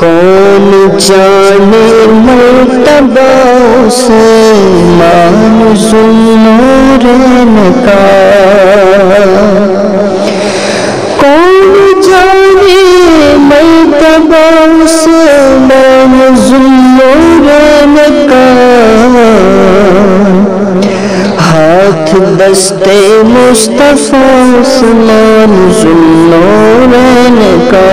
کون جانے مرتبہ عثمان ذوالنورین کا، کون جانے مرتبہ عثمان ذوالنورین کا، ہاتھ دستے مصطفیٰ عثمان ذوالنورین کا،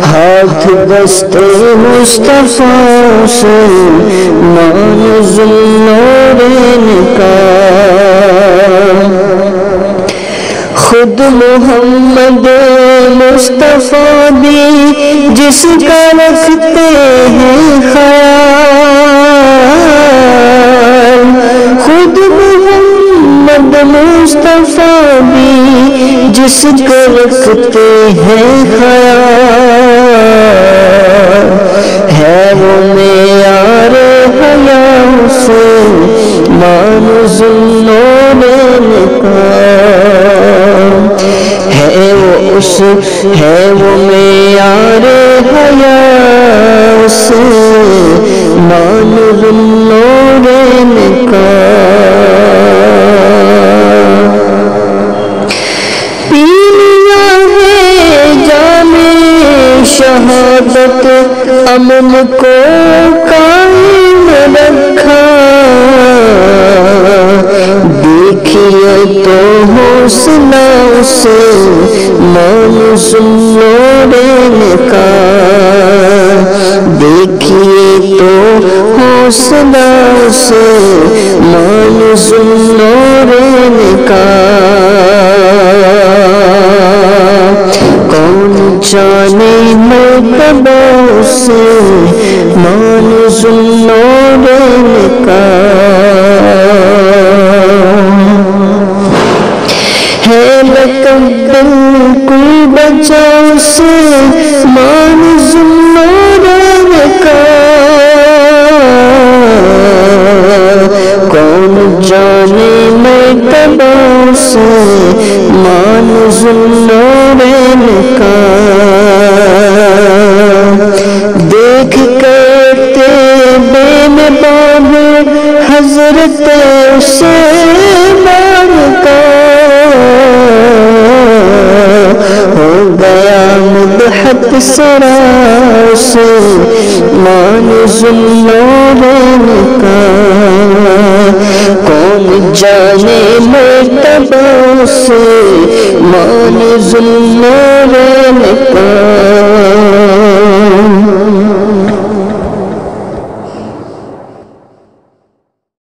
ہاتھ دستے مصطفیٰ عثمان ذوالنورین کا، خود محمد مصطفیٰ بھی جس کا رکھتے ہیں خیال، خود محمد مصطفیٰ بھی جس کا رکھتے ہیں خیال، ہے وہ معیار حیا عثمان ذوالنورین کا، ہے وہ معیار حیا عثمان ذوالنورین کا، پی لیا ہے جام شہادت، امن کو قائم رکھا، دیکھیے تو حوصلہ عثمان ذوالنورین کا، دیکھیے تو حوصلہ عثمان ذوالنورین کا، کون جانے مرتبہ عثمان ذوالنورین کا، ہے لقب بالکل بچا عثمان ذوالنورین کا، کون جانے مرتبہ عثمان ذوالنورین کا، دیکھ کر بے نباب حضرت عثمان کا، ہو گیا منقبت سرا عثمان ذوالنورین کا، کون جانے مرتبہ عثمان ذوالنورین کا،